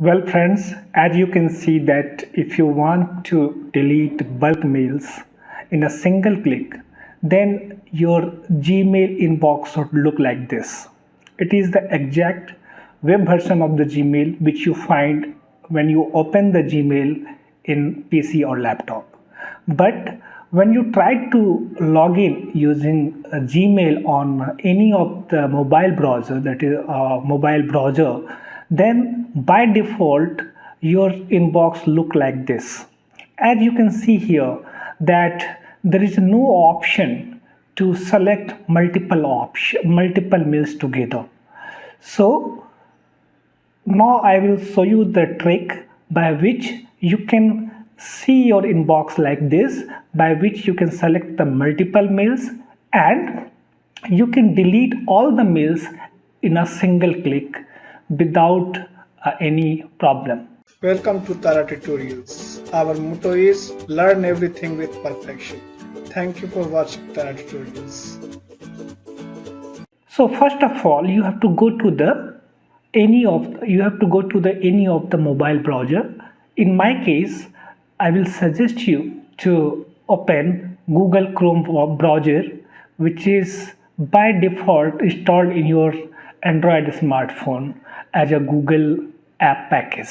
Well, friends, as you can see that if you want to delete bulk mails in a single click, then your Gmail inbox should look like this. It is the exact web version of the Gmail which you find when you open the Gmail in PC or laptop. But when you try to log in using Gmail on any of the mobile browser, that is mobile browser, then by default your inbox look like this. As you can see here that there is no option to select multiple mails together. So now I will show you the trick by which you can see your inbox like this, by which you can select the multiple mails and you can delete all the mails in a single click without any problem. Welcome to Tara Tutorials. Our motto is learn everything with perfection. Thank you for watching Tara Tutorials. So first of all, you have to go to the any of the mobile browser. In my case, I will suggest you to open Google Chrome browser, which is by default installed in your Android smartphone as a Google app package.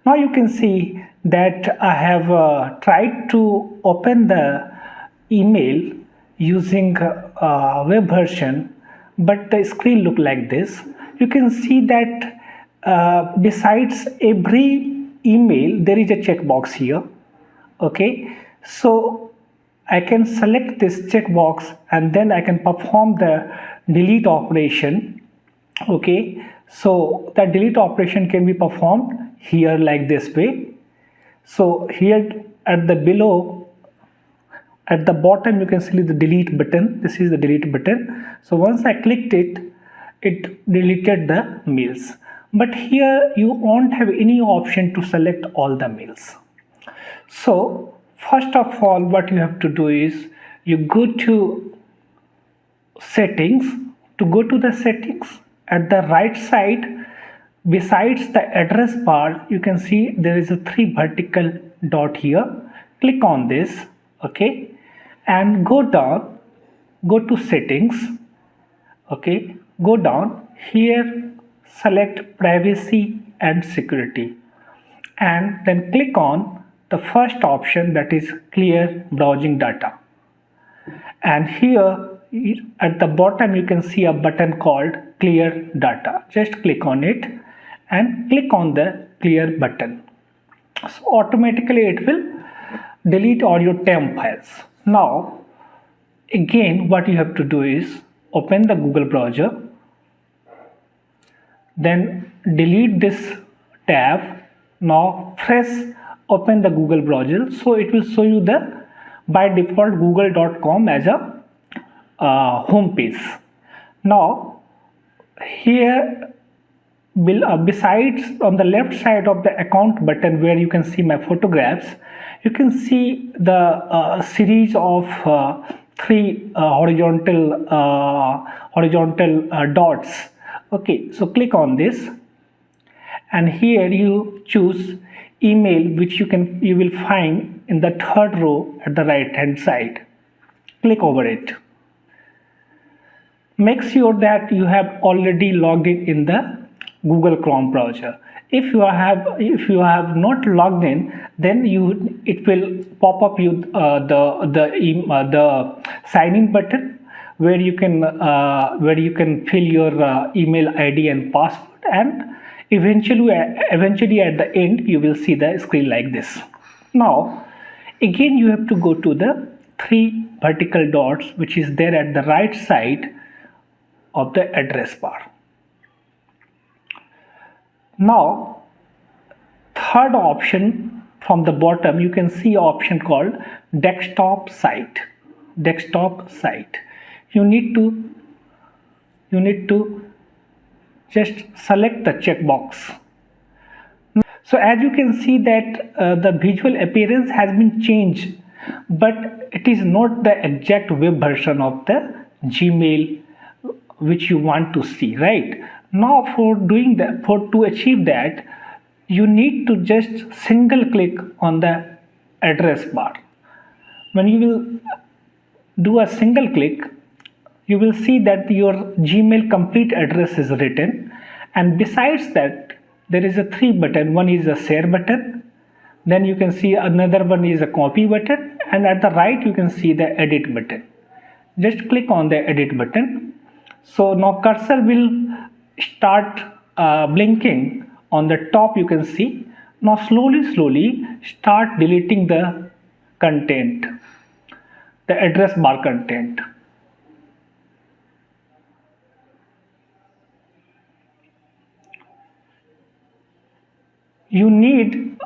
Now you can see that I have tried to open the email using web version, but the screen look like this. You can see that besides every email there is a checkbox here. Okay, so I can select this checkbox and then I can perform the delete operation. Okay, so the delete operation can be performed here like this way. So here at the below, at the bottom, you can see the delete button. This is the delete button. So once I clicked it, it deleted the mails. But here you won't have any option to select all the mails. So first of all, what you have to do is you go to settings. To go to the settings, at the right side, besides the address bar, you can see there is a 3 vertical dot here. Click on this, okay, and go down, go to settings, okay, go down here, select privacy and security, and then click on the first option, that is clear browsing data. And here at the bottom you can see a button called clear data. Just click on it and click on the clear button. So automatically it will delete all your temp files. Now again what you have to do is open the Google browser, then delete this tab. Now press open the Google browser, so it will show you the by default google.com as a home page. Now here besides on the left side of the account button where you can see my photographs, you can see the series of 3 horizontal dots. Okay, so click on this and here you choose email, which you will find in the 3rd row at the right hand side. Click over it. Make sure that you have already logged in the Google Chrome browser. If you have not logged in, then it will pop up you the sign in button where you can fill your email ID and password, and eventually at the end you will see the screen like this. Now again you have to go to the 3 vertical dots which is there at the right side of the address bar. Now 3rd option from the bottom, you can see option called desktop site. You need to just select the checkbox. So as you can see that the visual appearance has been changed, but it is not the exact web version of the Gmail which you want to see, right? Now to achieve that, you need to just single click on the address bar. When you will do a single click, you will see that your Gmail complete address is written, and besides that there is a three button. One is a share button, then you can see another one is a copy button, and at the right you can see the edit button. Just click on the edit button. So now cursor will start blinking on the top, you can see. Now slowly start deleting the content, the address bar content. You need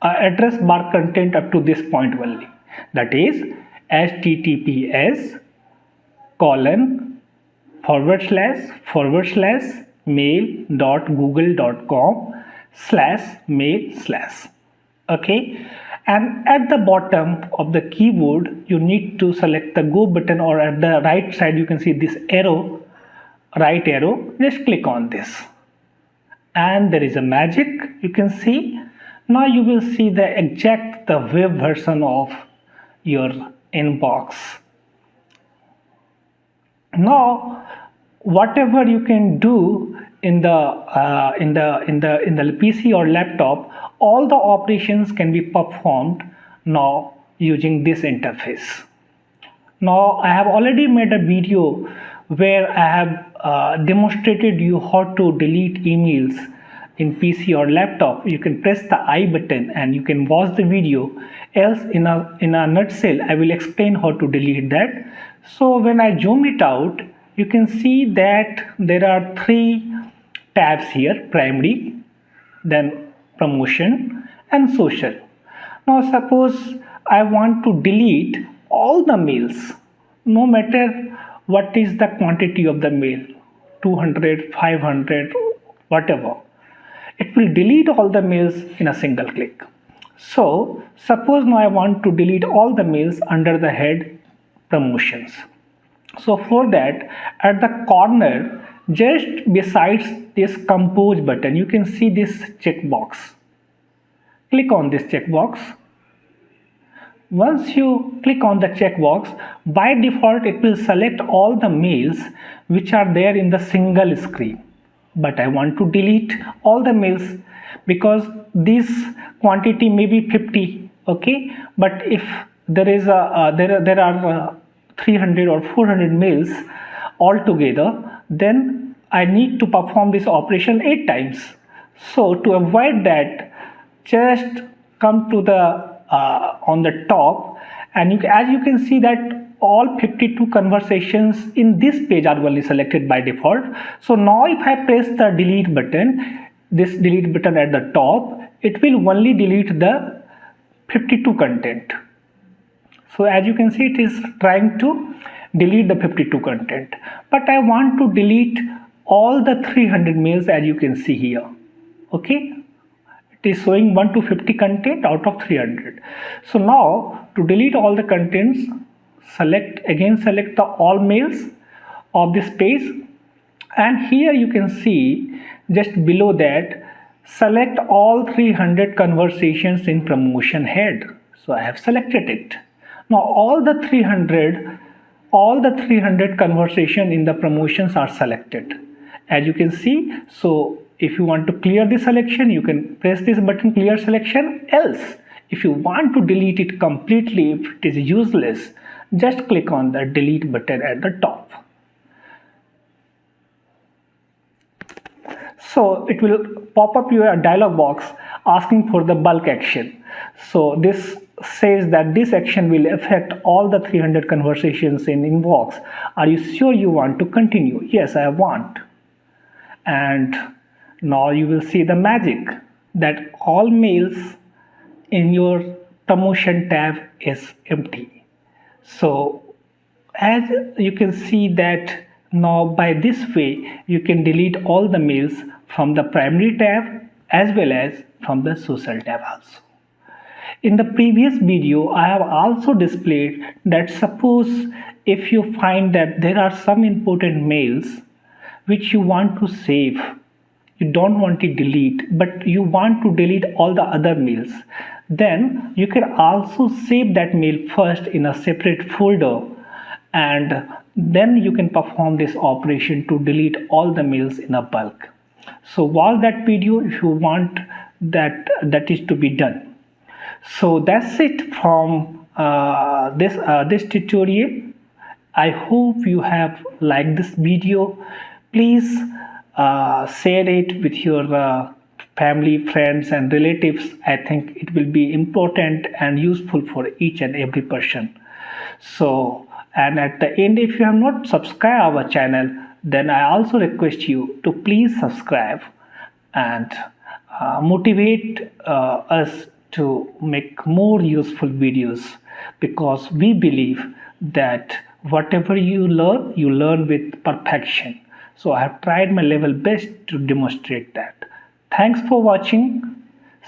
address bar content up to this point only, that is https://mail.google.com/mail/. Okay, and at the bottom of the keyboard you need to select the go button, or at the right side you can see this arrow, right arrow. Just click on this and there is a magic, you can see. Now you will see the web version of your inbox. Now whatever you can do in the PC or laptop, all the operations can be performed now using this interface. Now I have already made a video where I have demonstrated you how to delete emails in PC or laptop. You can press the I button and you can watch the video. Else in a nutshell I will explain how to delete that. So when I zoom it out, you can see that there are three tabs here: primary, then promotion, and social. Now suppose I want to delete all the mails, no matter what is the quantity of the mail, 200, 500, whatever. It will delete all the mails in a single click. So suppose now I want to delete all the mails under the head promotions. So for that, at the corner just besides this compose button, you can see this checkbox. Click on this checkbox. Once you click on the checkbox, by default it will select all the mails which are there in the single screen. But I want to delete all the mails because this quantity may be 50. Okay, but if there is there are 300 or 400 mails altogether, then I need to perform this operation 8 times. So to avoid that, just come to the on the top, and as you can see that all 52 conversations in this page are only selected by default. So now if I press the delete button, this delete button at the top, it will only delete the 52 content. So as you can see, it is trying to delete the 52 content, but I want to delete all the 300 mails, as you can see here. Okay, it is showing 1 to 50 content out of 300. So now to delete all the contents, select the all mails of this page, and here you can see just below that, select all 300 conversations in promotion head. So I have selected it. Now all the 300 conversation in the promotions are selected, as you can see. So if you want to clear the selection, you can press this button, clear selection. Else if you want to delete it completely, if it is useless, just click on the delete button at the top. So it will pop up your dialog box asking for the bulk action. So this says that this action will affect all the 300 conversations in inbox. Are you sure you want to continue? Yes, I want. And now you will see the magic that all mails in your promotion tab is empty. So as you can see that now by this way you can delete all the mails from the primary tab as well as from the social tab also. In the previous video, I have also displayed that suppose if you find that there are some important mails which you want to save, you don't want to delete, but you want to delete all the other mails, then you can also save that mail first in a separate folder, and then you can perform this operation to delete all the mails in a bulk. So watch that video if you want that is to be done. So that's it from this tutorial. I hope you have liked this video. Please share it with your family, friends and relatives. I think it will be important and useful for each and every person. So, and at the end, if you have not subscribed our channel, then I also request you to please subscribe and motivate us to make more useful videos, because we believe that whatever you learn with perfection. So I have tried my level best to demonstrate that. Thanks for watching.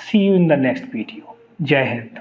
See you in the next video. Jai Hind.